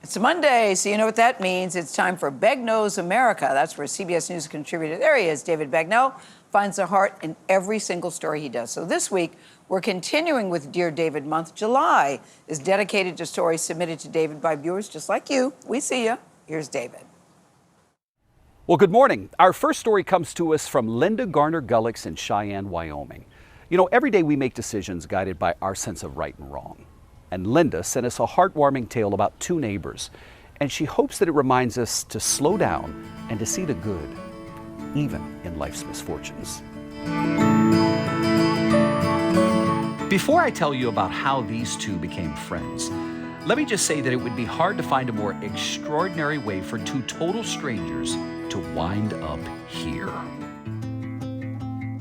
It's a Monday, so you know what that means. It's time for Begno's America. That's where CBS News contributor, there he is, David Begno, finds the heart in every single story he does. So this week, we're continuing with Dear David Month. July is dedicated to stories submitted to David by viewers just like you. We see you. Here's David. Well, good morning. Our first story comes to us from Linda Garner-Gullix in Cheyenne, Wyoming. You know, every day we make decisions guided by our sense of right and wrong. And Linda sent us a heartwarming tale about two neighbors. And she hopes that it reminds us to slow down and to see the good, even in life's misfortunes. Before I tell you about how these two became friends, let me just say that it would be hard to find a more extraordinary way for two total strangers to wind up here.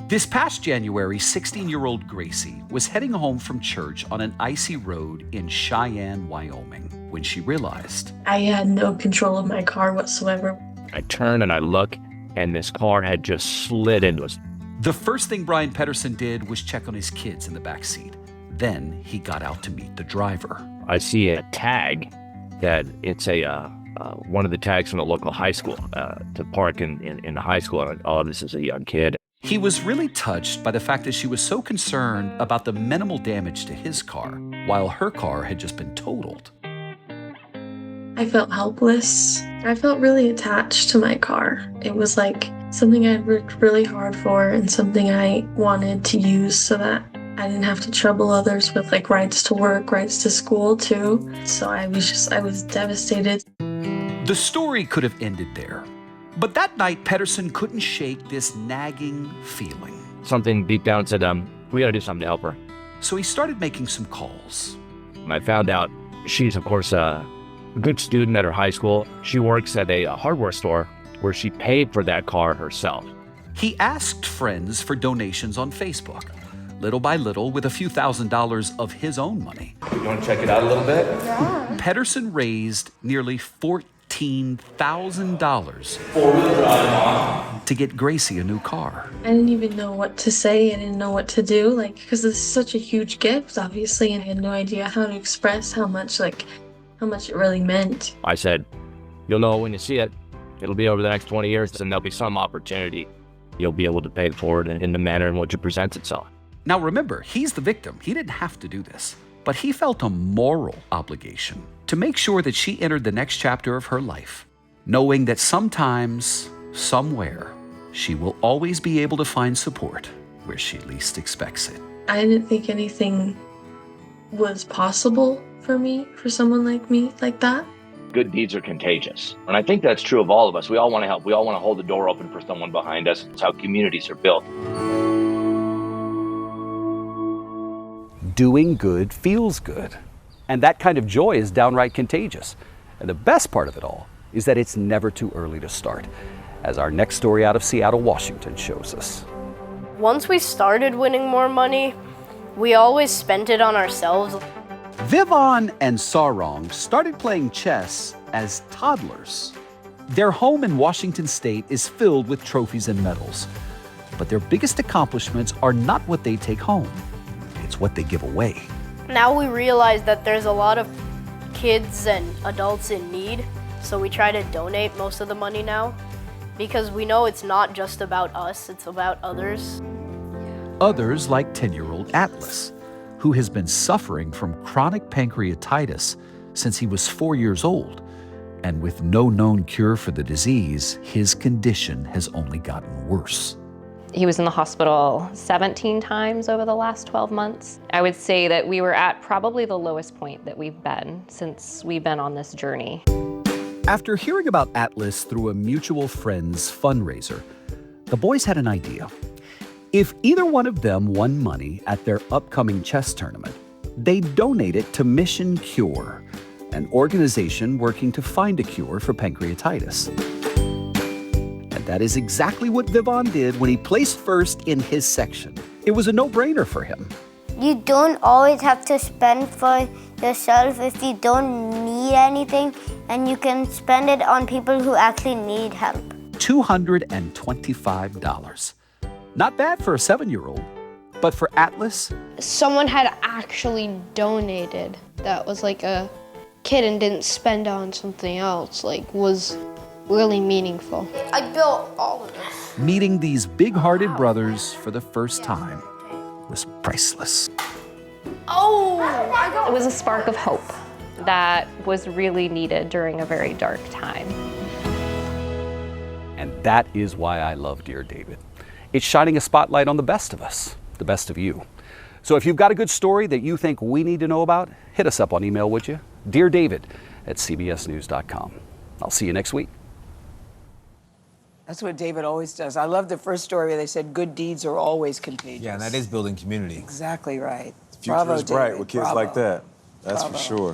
This past January, 16-year-old Gracie was heading home from church on an icy road in Cheyenne, Wyoming, when she realized I had no control of my car whatsoever. I turn and I look, and this car had just slid into us. the first thing Brian Pedersen did was check on his kids in the back seat. Then he got out to meet the driver. I see a tag that it's one of the tags from the local high school to park in the high school. And, oh, this is a young kid. He was really touched by the fact that she was so concerned about the minimal damage to his car, while her car had just been totaled. I felt helpless. I felt really attached to my car. It was like something I'd worked really hard for and something I wanted to use so that I didn't have to trouble others with like rides to work, rides to school too. So I was devastated. The story could have ended there. But that night, Pedersen couldn't shake this nagging feeling. Something deep down said, we gotta do something to help her. So he started making some calls. And I found out she's, of course, a good student at her high school. She works at a hardware store where she paid for that car herself. He asked friends for donations on Facebook. Little by little, with a few $1,000s of his own money. You want to check it out a little bit? Yeah. Pedersen raised nearly $14,000 Four-wheel drive, Mom. to get Gracie a new car. I didn't even know what to say. I didn't know what to do, because this is such a huge gift, obviously, and I had no idea how to express how much it really meant. I said, you'll know when you see it. It'll be over the next 20 years, and there'll be some opportunity. You'll be able to pay for it in the manner in which it presents itself. Now remember, he's the victim. He didn't have to do this. But he felt a moral obligation to make sure that she entered the next chapter of her life, knowing that sometimes, somewhere, she will always be able to find support where she least expects it. I didn't think anything was possible for me, for someone like me, like that. Good deeds are contagious. And I think that's true of all of us. We all want to help. We all want to hold the door open for someone behind us. It's how communities are built. Doing good feels good. And that kind of joy is downright contagious. And the best part of it all is that it's never too early to start, as our next story out of Seattle, Washington shows us. Once we started winning more money, we always spent it on ourselves. Vivon and Sarong started playing chess as toddlers. Their home in Washington State is filled with trophies and medals. But their biggest accomplishments are not what they take home. It's what they give away. Now we realize that there's a lot of kids and adults in need, so we try to donate most of the money now, because we know it's not just about us, it's about others. Others like 10-year-old Atlas, who has been suffering from chronic pancreatitis since he was 4 years old. And with no known cure for the disease, his condition has only gotten worse. He was in the hospital 17 times over the last 12 months. I would say that we were at probably the lowest point that we've been since we've been on this journey. After hearing about Atlas through a mutual friend's fundraiser, the boys had an idea. If either one of them won money at their upcoming chess tournament, they'd donate it to Mission Cure, an organization working to find a cure for pancreatitis. And that is exactly what Vivon did when he placed first in his section. It was a no-brainer for him. You don't always have to spend for yourself if you don't need anything, and you can spend it on people who actually need help. $225. Not bad for a 7-year-old, but for Atlas, someone had actually donated. That was like a kid and didn't spend on something else, like, was really meaningful. I built all of this. Meeting these big-hearted brothers for the first time was priceless. Oh! It was a spark of hope that was really needed during a very dark time. And that is why I love Dear David. It's shining a spotlight on the best of us, the best of you. So if you've got a good story that you think we need to know about, hit us up on email, would you? Dear David at cbsnews.com. I'll see you next week. That's what David always does. I love the first story where they said good deeds are always contagious. Yeah, and that is building community. Exactly right. The future is bright with kids like that. That's Bravo. for sure.